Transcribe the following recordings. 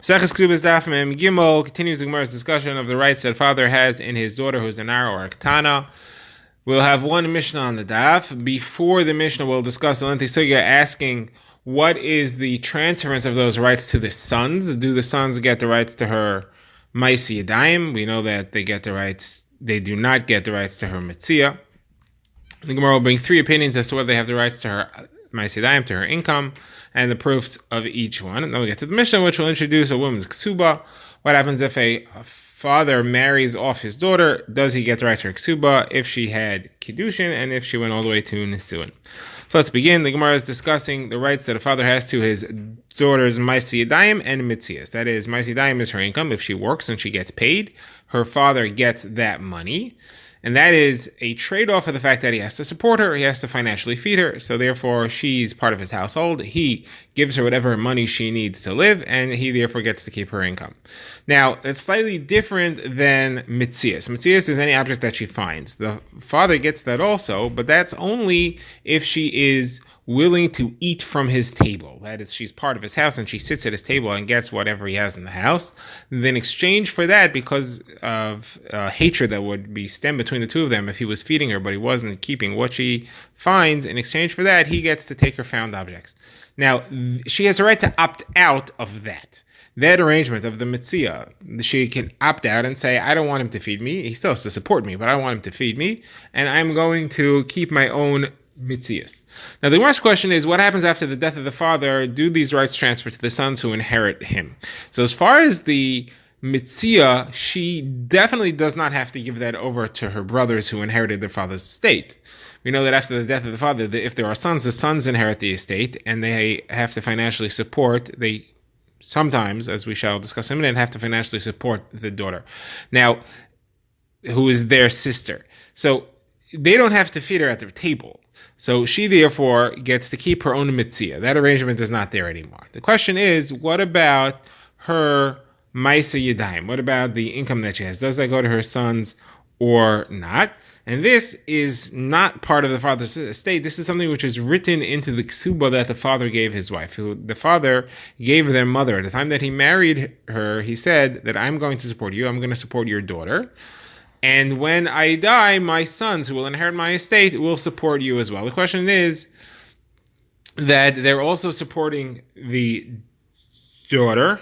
Kesubos Daf Gimel continues the Gemara's discussion of the rights that a father has in his daughter who is a nar or a ketana. We'll have one Mishnah on the Daf. Before the Mishnah, we'll discuss the lengthy sugya asking what is the transference of those rights to the sons. Do the sons get the rights to her Maisi Yadayim? We know that they get the rights. They do not get the rights to her Mitzia. The Gemara will bring three opinions as to whether they have the rights to her Maisi Yadayim, to her income, and the proofs of each one. And then we'll get to the Mishnah, which will introduce a woman's ksuba. What happens if a father marries off his daughter? Does he get the right to her ksuba if she had kiddushin and if she went all the way to nisuin? So let's begin. The Gemara is discussing the rights that a father has to his daughter's Maisi Yadayim and Mitzias. That is, Maisi Yadayim is her income. If she works and she gets paid, her father gets that money. And that is a trade-off of the fact that he has to support her, he has to financially feed her, so therefore she's part of his household. He gives her whatever money she needs to live, and he therefore gets to keep her income. Now, it's slightly different than mitzias. Mitzias is any object that she finds. The father gets that also, but that's only if she is willing to eat from his table. That is, she's part of his house and she sits at his table and gets whatever he has in the house. And in exchange for that, because of hatred that would be stemmed between the two of them if he was feeding her but he wasn't keeping what she finds, in exchange for that, he gets to take her found objects. Now, she has a right to opt out of that. That arrangement of the mitzia, she can opt out and say, I don't want him to feed me. He still has to support me, but I want him to feed me, and I'm going to keep my own mitzias. Now, the worst question is, what happens after the death of the father? Do these rights transfer to the sons who inherit him? So as far as the mitzia, she definitely does not have to give that over to her brothers who inherited their father's estate. We know that after the death of the father, if there are sons, the sons inherit the estate, and they have to financially support, they sometimes, as we shall discuss in a minute, have to financially support the daughter. Now, who is their sister. So they don't have to feed her at their table. So she therefore gets to keep her own mitzia. That arrangement is not there anymore. The question is, what about her Maisa Yadayim? What about the income that she has? Does that go to her sons or not? And this is not part of the father's estate. This is something which is written into the ksuba that the father gave his wife. The father gave their mother. At the time that he married her, he said that I'm going to support you. I'm going to support your daughter. And when I die, my sons who will inherit my estate will support you as well. The question is that they're also supporting the daughter.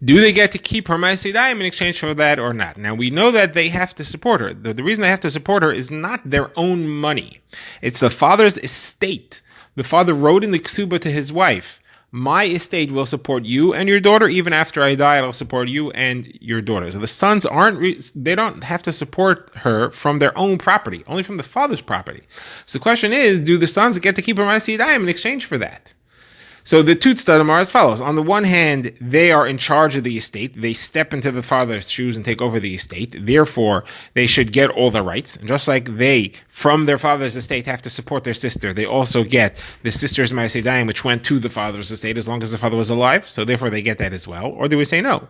Do they get to keep her Maisi Yadayim in exchange for that or not? Now, we know that they have to support her. The reason they have to support her is not their own money. It's the father's estate. The father wrote in the ksuba to his wife, my estate will support you and your daughter. Even after I die, it'll support you and your daughter. So the sons they don't have to support her from their own property, only from the father's property. So the question is, do the sons get to keep her Maisi Yadayim in exchange for that? So the two tzadim are as follows. On the one hand, they are in charge of the estate. They step into the father's shoes and take over the estate. Therefore, they should get all the rights. And just like they, from their father's estate, have to support their sister, they also get the sister's Maisi Yadayim, which went to the father's estate as long as the father was alive. So therefore, they get that as well. Or do we say no?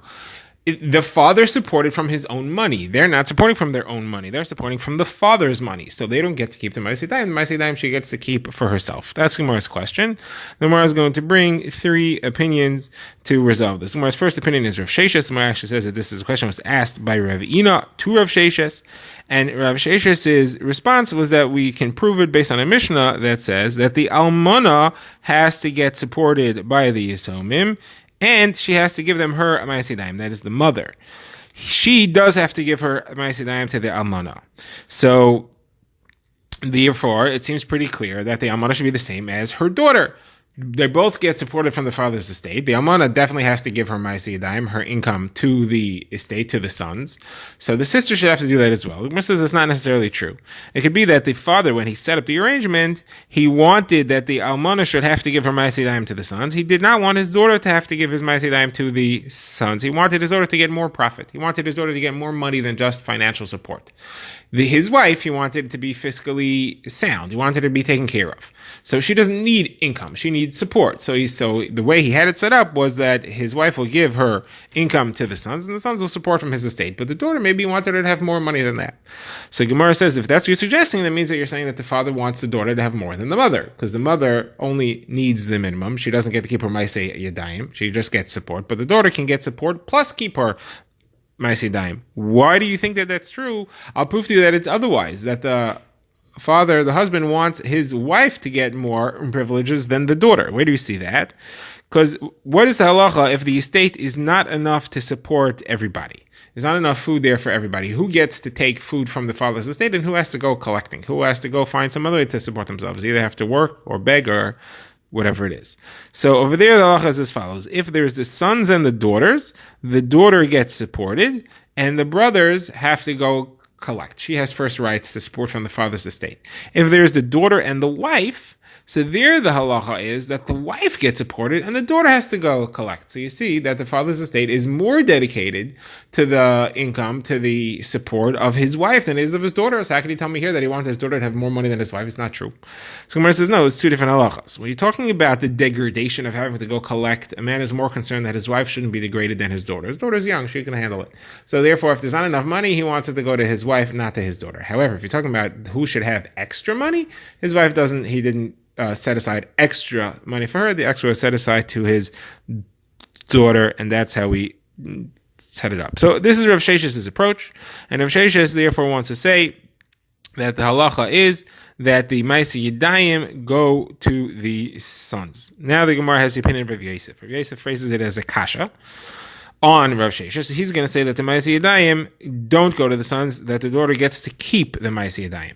The father supported from his own money. They're not supporting from their own money. They're supporting from the father's money. So they don't get to keep the Maisi Yadayim. The Maisi Yadayim she gets to keep for herself. That's Gemara's question. The Gemara is going to bring three opinions to resolve this. Gemara's first opinion is Rav Sheshes. Gemara actually says that this is a question that was asked by Rav Ina to Rav Sheshes. And Rav Sheshes' response was that we can prove it based on a Mishnah that says that the Almana has to get supported by the Yisomim, and she has to give them her Maisi Yadayim. That is the mother. She does have to give her Maisi Yadayim to the Almana. So, therefore, it seems pretty clear that the Almana should be the same as her daughter. They both get supported from the father's estate. The Almana definitely has to give her Maisi Yadayim, her income, to the estate, to the sons. So the sister should have to do that as well. The Gemara says it's not necessarily true. It could be that the father, when he set up the arrangement, he wanted that the Almana should have to give her Maisi Yadayim to the sons. He did not want his daughter to have to give his Maisi Yadayim to the sons. He wanted his daughter to get more profit. He wanted his daughter to get more money than just financial support. His wife, he wanted to be fiscally sound. He wanted her to be taken care of. So she doesn't need income. She needs needs support. So the way he had it set up was that his wife will give her income to the sons, and the sons will support from his estate. But the daughter maybe wanted her to have more money than that. So Gemara says, if that's what you're suggesting, that means that you're saying that the father wants the daughter to have more than the mother, because the mother only needs the minimum. She doesn't get to keep her Maaseh Yadayim. She just gets support. But the daughter can get support plus keep her Maaseh Yadayim. Why do you think that that's true? I'll prove to you that it's otherwise, that the husband wants his wife to get more privileges than the daughter. Where do you see that? Because what is the halacha if the estate is not enough to support everybody? There's not enough food there for everybody. Who gets to take food from the father's estate, and who has to go collecting? Who has to go find some other way to support themselves? Either have to work or beg or whatever it is. So over there, the halacha is as follows. If there's the sons and the daughter gets supported, and the brothers have to go collect. She has first rights to support from the father's estate. If there's the daughter and the wife, so there the halacha is that the wife gets supported and the daughter has to go collect. So you see that the father's estate is more dedicated to the income, to the support of his wife than it is of his daughter. So how can you tell me here that he wanted his daughter to have more money than his wife? It's not true. So Gemara says, no, it's two different halachas. When you're talking about the degradation of having to go collect, a man is more concerned that his wife shouldn't be degraded than his daughter. His daughter's young, she can handle it. So therefore, if there's not enough money, he wants it to go to his wife, not to his daughter. However, if you're talking about who should have extra money, his wife didn't set aside extra money for her. The extra was set aside to his daughter, and that's how we set it up. So this is Rav Shesh's approach, and Rav Sheshes therefore wants to say that the halacha is that the Maaseh Yadayim go to the sons. Now the Gemara has the opinion of Rav Yosef. Rav Yosef phrases it as a kasha on Rav Sheshes. So he's going to say that the Maaseh Yadayim don't go to the sons, that the daughter gets to keep the Maaseh Yadayim.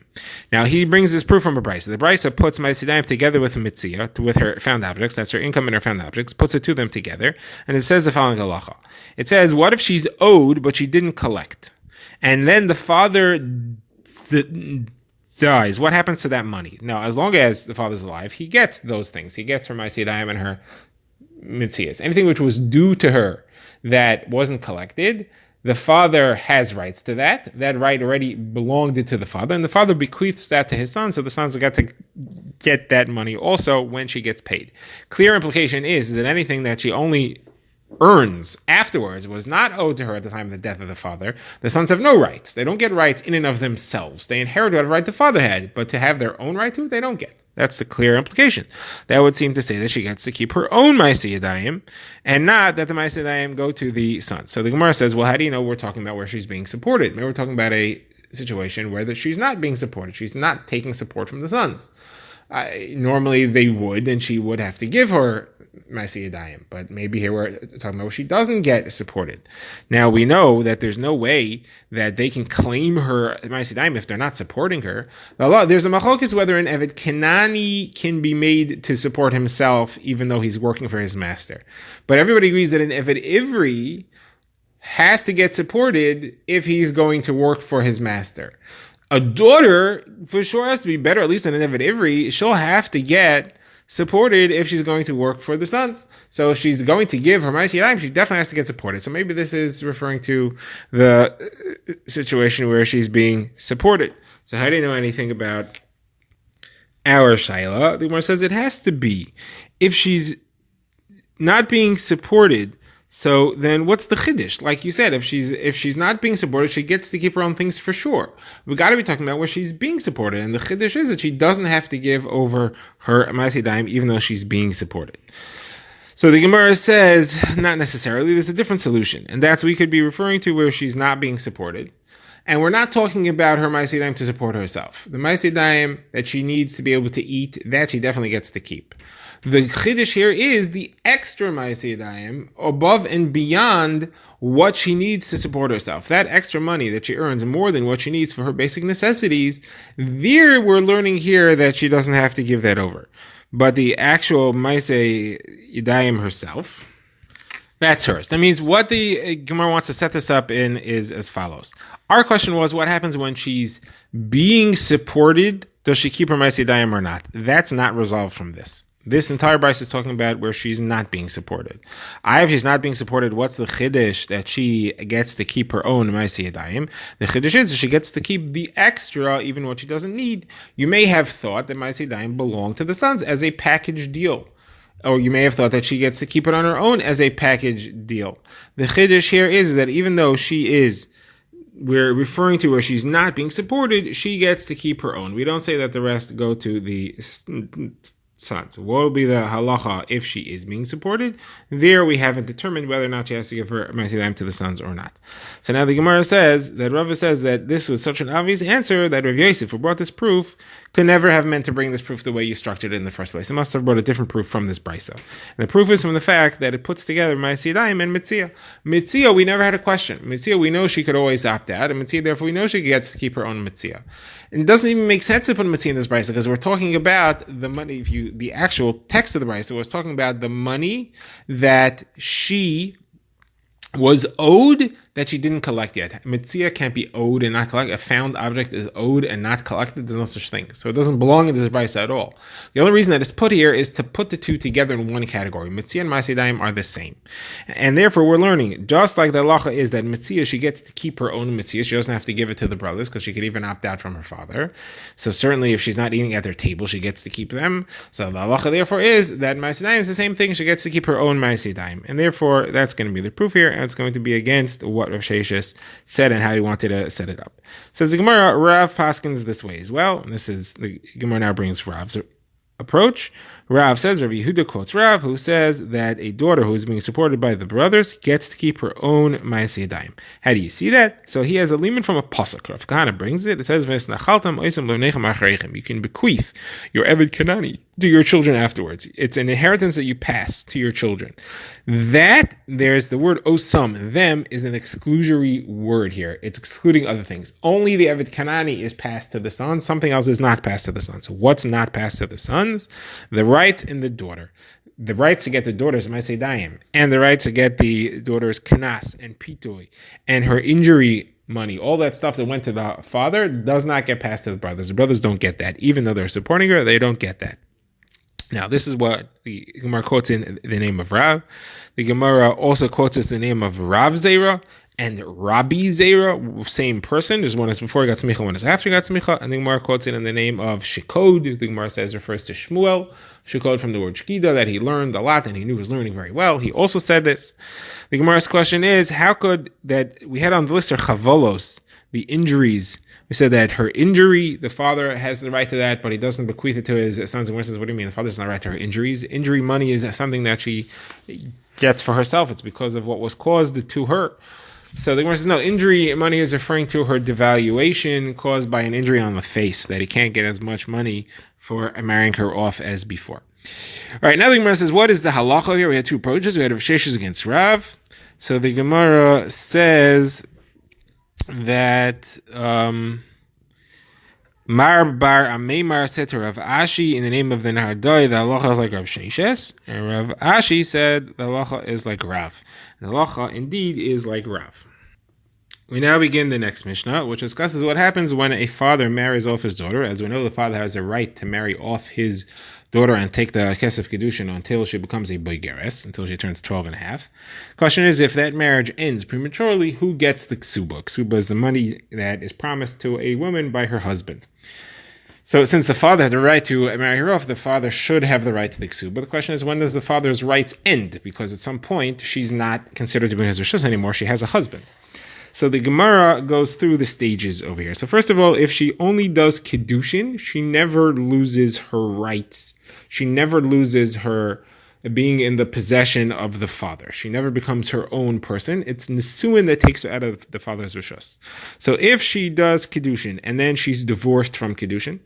Now he brings this proof from a brisa. The brisa puts Maaseh Yadayim together with Mitzia, with her found objects. That's her income and her found objects. Puts the two of them together, and it says the following halacha. It says, what if she's owed but she didn't collect, and then the father dies? What happens to that money? Now, as long as the father's alive, he gets those things. He gets her Maaseh Yadayim and her Mitzias. Anything which was due to her that wasn't collected, the father has rights to that. That right already belonged to the father, and the father bequeaths that to his son, so the sons got to get that money also when she gets paid. Clear implication is that anything that she only earns afterwards was not owed to her at the time of the death of the father. The sons have no rights. They don't get rights in and of themselves. They inherit what right the father had, but to have their own right to it, they don't get. That's the clear implication. That would seem to say that she gets to keep her own Maaseh Yadayim, and not that the Maaseh Yadayim go to the sons. So the Gemara says, well, how do you know we're talking about where she's being supported? Maybe we're talking about a situation where she's not being supported. She's not taking support from the sons. Normally they would, and she would have to give her Maaseh Yadayim, but maybe here we're talking about where she doesn't get supported. Now we know that there's no way that they can claim her Maaseh Yadayim if they're not supporting her. There's a machlokes whether an Eved Kenani can be made to support himself even though he's working for his master. But everybody agrees that an Eved Ivri has to get supported if he's going to work for his master. A daughter for sure has to be better, at least than an Eved Ivri. She'll have to get supported if she's going to work for the sons. So if she's going to give her Maaseh Yadayim, she definitely has to get supported. So maybe this is referring to the situation where she's being supported. So how do you know anything about our Shaila? The Gemara says it has to be. If she's not being supported, so then what's the chiddush? Like you said, if she's not being supported, she gets to keep her own things for sure. We got to be talking about where she's being supported, and the chiddush is that she doesn't have to give over her Maaseh Yadayim even though she's being supported. So the Gemara says, not necessarily, there's a different solution, and that's we could be referring to where she's not being supported. And we're not talking about her Maaseh Yadayim to support herself. The Maaseh Yadayim that she needs to be able to eat, that she definitely gets to keep. The chiddush here is the extra Maaseh Yadayim above and beyond what she needs to support herself. That extra money that she earns more than what she needs for her basic necessities, there we're learning here that she doesn't have to give that over. But the actual Maaseh Yadayim herself, that's hers. That means what the Gemara wants to set this up in is as follows. Our question was, what happens when she's being supported? Does she keep her Maaseh Yadayim or not? That's not resolved from this. This entire brisa is talking about where she's not being supported. If she's not being supported, what's the chiddush that she gets to keep her own Maaseh Yadayim? The chiddush is that she gets to keep the extra, even what she doesn't need. You may have thought that Maaseh Yadayim belonged to the sons as a package deal. Or you may have thought that she gets to keep it on her own as a package deal. The chiddush here is that even though we're referring to where she's not being supported, she gets to keep her own. We don't say that the rest go to the sons. What will be the halacha if she is being supported? There we haven't determined whether or not she has to give her Ma'aseh to the sons or not. So now the Gemara says that Rava says that this was such an obvious answer that Rav Yosef, who brought this proof, could never have meant to bring this proof the way you structured it in the first place. It must have brought a different proof from this brisa. And the proof is from the fact that it puts together Ma'aseh and Mitzia. Mitzia, we never had a question. Mitzia, we know she could always opt out, and Mitzia, therefore, we know she gets to keep her own Mitzia. And it doesn't even make sense to put Mitzia in this brisa because we're talking about the money. The actual text of the brisa was talking about the money that she was owed that she didn't collect yet. Mitzia can't be owed and not collected. A found object is owed and not collected. There's no such thing. So it doesn't belong in this brisa at all. The only reason that it's put here is to put the two together in one category. Mitzia and Ma'aseh Daim are the same. And therefore we're learning, just like the halacha is that Mitzia, she gets to keep her own Mitzia. She doesn't have to give it to the brothers because she could even opt out from her father. So certainly if she's not eating at their table, she gets to keep them. So the halacha therefore is that Ma'aseh Daim is the same thing. She gets to keep her own Ma'aseh Daim. And therefore that's going to be the proof here, and it's going to be against what Rav Sheshes said and how he wanted to set it up. Says the Gemara, Rav paskins this way as well. And this is the Gemara now brings Rav's approach. Rav says, Rabbi Yehuda quotes Rav, who says that a daughter who is being supported by the brothers gets to keep her own Ma'aseh Daim. How do you see that? So he has a limit from a pasuk. Rav Kahana brings it. It says, you can bequeath your Eved Kanani to your children afterwards. It's an inheritance that you pass to your children. That, there's the word osam, them, is an exclusory word here. It's excluding other things. Only the Eved Kanani is passed to the sons. Something else is not passed to the sons. So what's not passed to the sons? The rights in the daughter. The rights to get the daughter's Ma'aseh Daim, and the rights to get the daughter's kanas and pitoy, and her injury money, all that stuff that went to the father does not get passed to the brothers. The brothers don't get that. Even though they're supporting her, they don't get that. Now, this is what the Gemara quotes in the name of Rav. The Gemara also quotes us in the name of Rav Zera and Rabbi Zera, same person. There's one that's before he got smicha, one is after he got smicha. And the Gemara quotes it in the name of Shekod. The Gemara says refers to Shmuel. Shekod from the word Shkida, that he learned a lot and he knew he was learning very well. He also said this. The Gemara's question is, how could that, we had on the list are chavolos, the injuries. We said that her injury, the father has the right to that, but he doesn't bequeath it to his sons and says, what do you mean? The father does not right to her injuries. Injury money is something that she gets for herself. It's because of what was caused to her. So the Gemara says, no, injury money is referring to her devaluation caused by an injury on the face, that he can't get as much money for marrying her off as before. All right, now the Gemara says, what is the halacha here? We had two approaches. We had Rav Sheshes against Rav. So the Gemara says that Mar Bar Ameimar said to Rav Ashi in the name of the Nahardai, the halacha is like Rav Sheshes, and Rav Ashi said the halacha is like Rav. The halacha indeed is like Rav. We now begin the next Mishnah, which discusses what happens when a father marries off his daughter. As we know, the father has a right to marry off his daughter and take the kesef kedushin until she becomes a boigeres, until she turns 12 and a half. Question is, if that marriage ends prematurely, who gets the ksuba? Ksuba is the money that is promised to a woman by her husband. So since the father had the right to marry her off, the father should have the right to the ksuba. But the question is, when does the father's rights end? Because at some point, she's not considered to be his rishus anymore. She has a husband. So the Gemara goes through the stages over here. So first of all, if she only does Kedushin, she never loses her rights. She never loses her being in the possession of the father. She never becomes her own person. It's Nesuin that takes her out of the father's rishus. So if she does Kedushin and then she's divorced from Kedushin,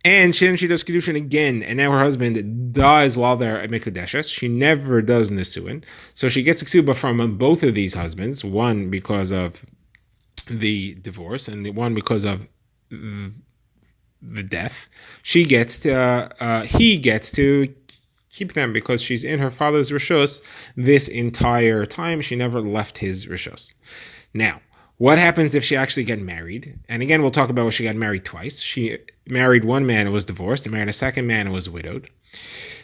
and then she does Kedushin again, and now her husband dies while they're at Mikudeshes, she never does Nesuin. So she gets Ksuba from both of these husbands, one because of the divorce and the one because of the death. He gets to keep them because she's in her father's rishus this entire time. She never left his rishus. Now, what happens if she actually got married? And again, we'll talk about when she got married twice. She married one man and was divorced, and married a second man and was widowed.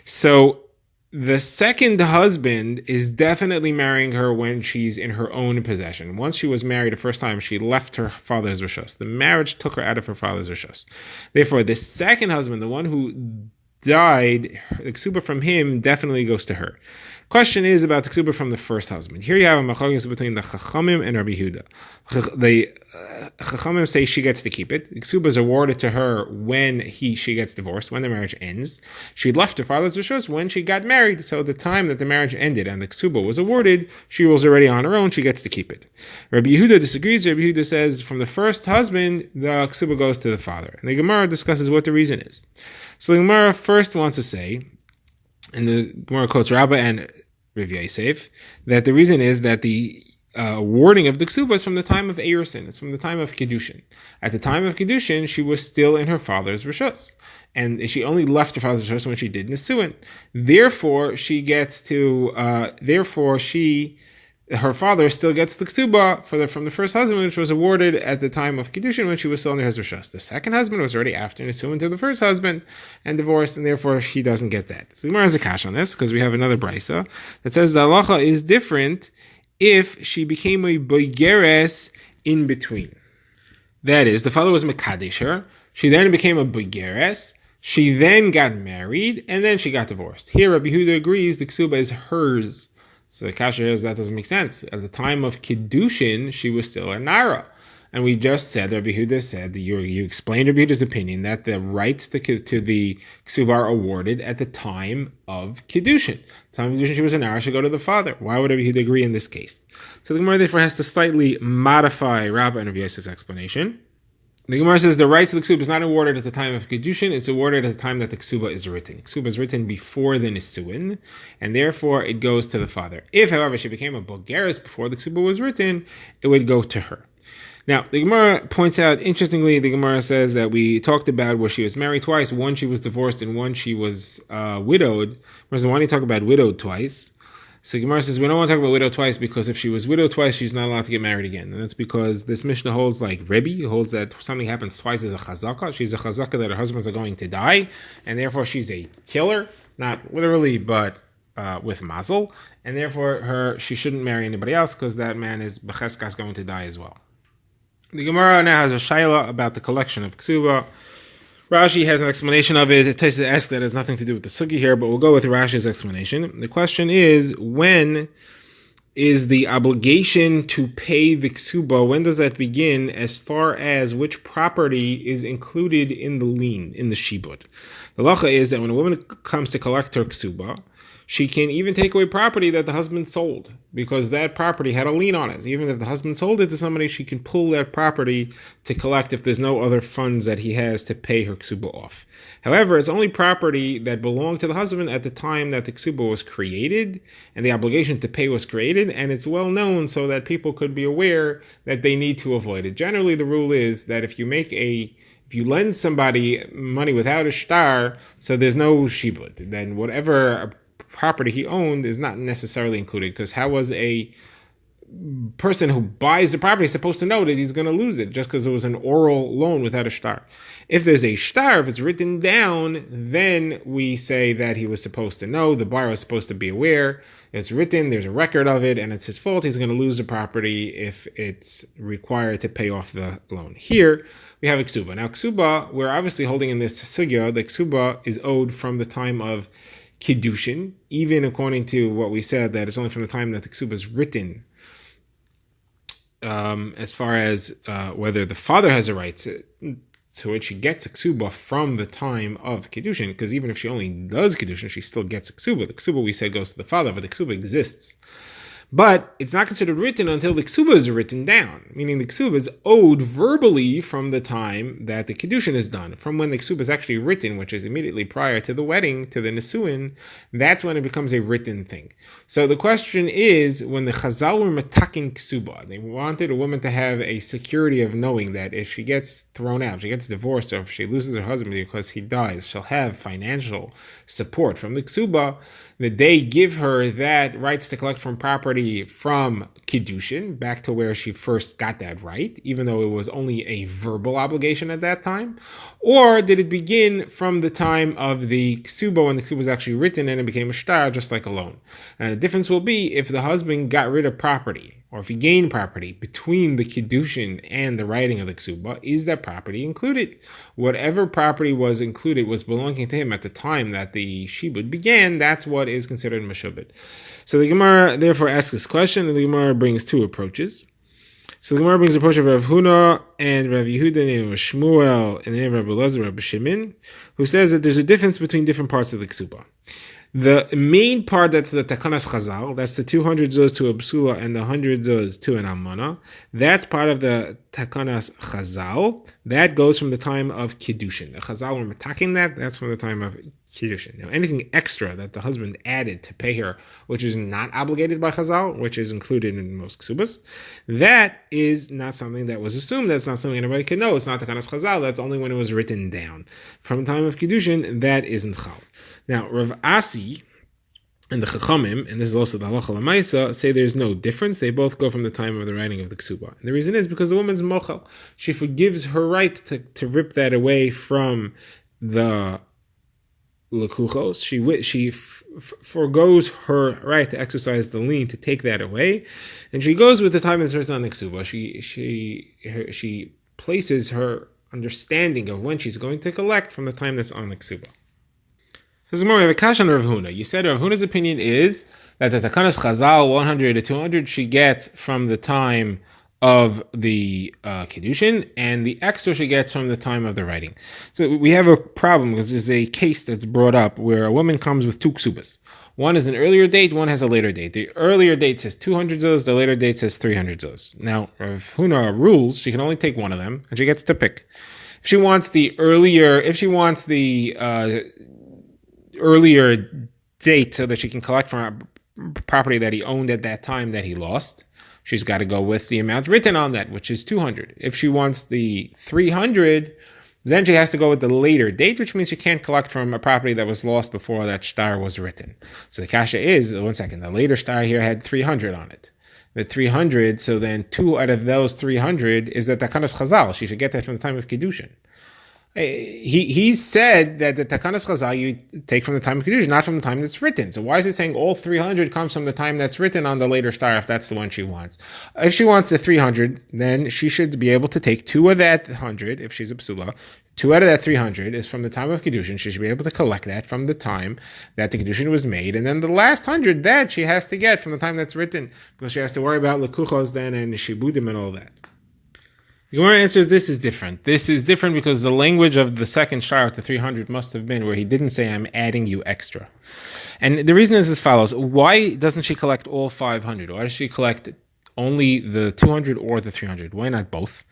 So the second husband is definitely marrying her when she's in her own possession. Once she was married the first time, she left her father's rishus. The marriage took her out of her father's rishus. Therefore, the second husband, the one who died, the ksuba from him definitely goes to her. Question is about the ksuba from the first husband. Here you have a machlokes between the Chachamim and Rabbi Yehuda. The Chachamim say she gets to keep it. The ksuba is awarded to her when she gets divorced, when the marriage ends. She left her father's rishus when she got married. So the time that the marriage ended and the ksuba was awarded, she was already on her own. She gets to keep it. Rabbi Yehuda disagrees. Rabbi Yehuda says from the first husband, the ksuba goes to the father. And the Gemara discusses what the reason is. So the Gemara first wants to say, and the Gemara quotes Rabbah and Rav Yosef, that the reason is that the awarding of the ksuba is from the time of Erusin. It's from the time of Kiddushin. At the time of Kiddushin, she was still in her father's rishus, and she only left her father's rishus when she did Nisuin. Therefore, her father still gets the ksuba from the first husband, which was awarded at the time of Kiddushin when she was still in her rishus. The second husband was already after Nisuin to the first husband and divorced, and therefore she doesn't get that. So Gemara has a kash on this because we have another brisa that says the halacha is different if she became a boigeres in between. That is, the father was mekadesh her, she then became a boigeres, she then got married, and then she got divorced. Here Rabbi Yehuda agrees the ksuba is hers. So the kasha is that doesn't make sense. At the time of Kiddushin, she was still a Nara. And we just said, Rabbi Yehuda said, you explained Rabbi Yehuda's opinion that the rights to the ksuba are awarded at the time of Kiddushin. The time of Kiddushin, she was a Nara, should go to the father. Why would Rabbi Yehuda agree in this case? So the Gemara therefore has to slightly modify Rabbah and Rabbi Yosef's explanation. The Gemara says the rights of the ksuba is not awarded at the time of Kiddushin, it's awarded at the time that the ksuba is written. Ksuba is written before the Nisuin, and therefore it goes to the father. If, however, she became a bogeres before the ksuba was written, it would go to her. Now, the Gemara points out, interestingly, the Gemara says that we talked about where she was married twice, one she was divorced and one she was widowed. Whereas why do you talk about widowed twice? So Gemara says we don't want to talk about widow twice because if she was widowed twice, she's not allowed to get married again. And that's because this Mishnah holds like Rebbe, holds that something happens twice as a chazaka. She's a chazaka that her husbands are going to die, and therefore she's a killer, not literally, but with mazel. And therefore she shouldn't marry anybody else because that man is becheskas going to die as well. The Gemara now has a shaila about the collection of ksuba. Rashi has an explanation of it. It takes to ask that has nothing to do with the sugi here, but we'll go with Rashi's explanation. The question is, when is the obligation to pay the ksuba? When does that begin as far as which property is included in the lien, in the shibud? The halacha is that when a woman comes to collect her ksuba, she can even take away property that the husband sold because that property had a lien on it. Even if the husband sold it to somebody, she can pull that property to collect if there's no other funds that he has to pay her ksuba off. However, it's only property that belonged to the husband at the time that the ksuba was created and the obligation to pay was created, and it's well known so that people could be aware that they need to avoid it. Generally, the rule is that if you lend somebody money without a shtar, so there's no shibud, then whatever property he owned is not necessarily included, because how was a person who buys the property supposed to know that he's going to lose it just because it was an oral loan without a shtar? If there's a shtar, if it's written down, then we say that he was supposed to know, the buyer was supposed to be aware, it's written, there's a record of it, and it's his fault, he's going to lose the property if it's required to pay off the loan. Here, we have a ksuba. Now, ksuba, we're obviously holding in this sugya, the ksuba is owed from the time of Kiddushin, even according to what we said, that it's only from the time that the ksuba is written, as far as whether the father has a right to it, she gets a ksuba from the time of Kiddushin, because even if she only does Kiddushin, she still gets a ksuba. The ksuba, we said, goes to the father, but the ksuba exists. But it's not considered written until the ksuba is written down, meaning the ksuba is owed verbally from the time that the Kiddushin is done. From when the ksuba is actually written, which is immediately prior to the wedding, to the Nisuin, that's when it becomes a written thing. So the question is, when the Chazal were mataking ksuba, they wanted a woman to have a security of knowing that if she gets thrown out, if she gets divorced, or if she loses her husband because he dies, she'll have financial support from the ksuba, that they give her that rights to collect from property from Kiddushin, back to where she first got that right, even though it was only a verbal obligation at that time? Or did it begin from the time of the ksuba, when the ksuba was actually written and it became a shtar, just like a loan? And the difference will be if the husband got rid of property, or if he gained property between the Kiddushin and the writing of the Ksuba, is that property included? Whatever property was included was belonging to him at the time that the Shibud began, that's what is considered Meshubed. So the Gemara therefore asks this question, and the Gemara brings two approaches. So the Gemara brings the approach of Rav Huna and Rav Yehuda and Shmuel and Rav Elazar, Rav Shimon, who says that there's a difference between different parts of the Ksuba. The main part, that's the Takanas Chazal, that's the 200 zuz to a Psula and the 100 zuz to an Almana. That's part of the Takanas Chazal. That goes from the time of Kiddushin. The Chazal, when we're talking that's from the time of Kiddushin. Now, anything extra that the husband added to pay her, which is not obligated by Chazal, which is included in most Ksubas, that is not something that was assumed. That's not something anybody can know. It's not Takanas Chazal. That's only when it was written down. From the time of Kiddushin, that isn't Chal. Now, Rav Asi and the Chachamim, and this is also the Halacha L'Maisa, say there's no difference. They both go from the time of the writing of the Ksuba. And the reason is because the woman's mochel. She forgives her right to rip that away from the Lekuchos. She forgoes her right to exercise the lien to take that away. And she goes with the time that's written on the Ksuba. She places her understanding of when she's going to collect from the time that's on the Ksuba. This is more of a kasha on Rav Huna. You said Rav Huna's opinion is that the Takanas Chazal 100 to 200 she gets from the time of the Kiddushin, and the extra she gets from the time of the writing. So we have a problem because there's a case that's brought up where a woman comes with two ksubas. One is an earlier date, one has a later date. The earlier date says 200 zuz, the later date says 300 zuz. Now, Rav Huna rules she can only take one of them, and she gets to pick. If she wants the earlier date so that she can collect from a property that he owned at that time that he lost, she's got to go with the amount written on that, which is 200. If she wants the 300, then she has to go with the later date, which means she can't collect from a property that was lost before that star was written. So the kasha is, the later star here had 300 on it. The 300, so then 2 out of those 300 is the Takanas Chazal. She should get that from the time of Kiddushin. He said that the Takanas Chazal you take from the time of Kiddushin, not from the time that's written. So why is he saying all 300 comes from the time that's written on the later star if that's the one she wants? If she wants the 300, then she should be able to take 2 of that 100, if she's a psula. 2 out of that 300 is from the time of Kiddushin. She should be able to collect that from the time that the Kiddushin was made. And then the last 100, that she has to get from the time that's written, because she has to worry about Lekuchos then and Shibudim and all that. The Gemara answers this is different. This is different because the language of the second shtar of the 300 must have been where he didn't say, I'm adding you extra. And the reason is as follows. Why doesn't she collect all 500? Why does she collect only the 200 or the 300? Why not both?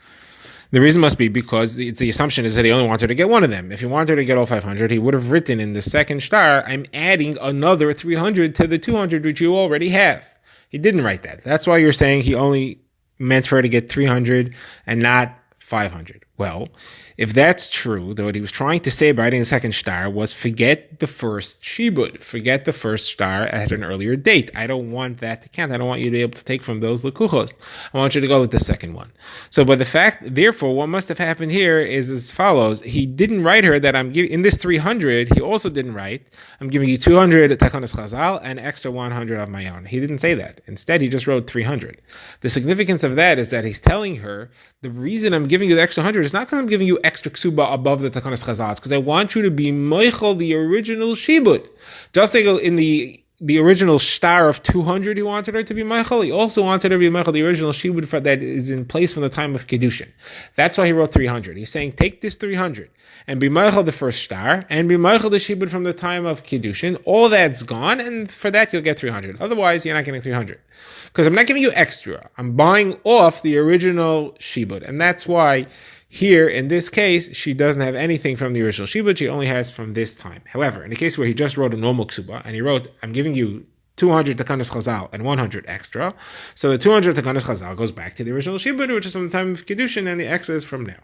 The reason must be because the assumption is that he only wanted her to get one of them. If he wanted her to get all 500, he would have written in the second shtar, I'm adding another 300 to the 200, which you already have. He didn't write that. That's why you're saying he only meant for her to get 300 and not 500. Well, if that's true, then what he was trying to say by writing the second star was forget the first shibud, forget the first star at an earlier date. I don't want that to count. I don't want you to be able to take from those lekuchos. I want you to go with the second one. So, but the fact, therefore, what must have happened here is as follows. He didn't write her that I'm giving, in this 300, he also didn't write, I'm giving you 200 Takanas Chazal and extra 100 of my own. He didn't say that. Instead, he just wrote 300. The significance of that is that he's telling her, the reason I'm giving you the extra 100 is not because I'm giving you extra ksuba above the Takanas Chazal. It's because I want you to be moichel the original shibud. Just like in the original star of 200, he wanted her to be moichel. He also wanted her to be moichel the original shibud that is in place from the time of Kiddushin. That's why he wrote 300. He's saying, take this 300 and be moichel the first star and be moichel the shibud from the time of Kiddushin. All that's gone, and for that you'll get 300. Otherwise, you're not getting 300. Because I'm not giving you extra. I'm buying off the original shibud. And that's why here, in this case, she doesn't have anything from the original shibud. She only has from this time. However, in the case where he just wrote a normal ksuba, and he wrote, I'm giving you 200 Takanas Chazal and 100 extra. So the 200 Takanas Chazal goes back to the original shibud, which is from the time of Kiddushin, and the extra is from now.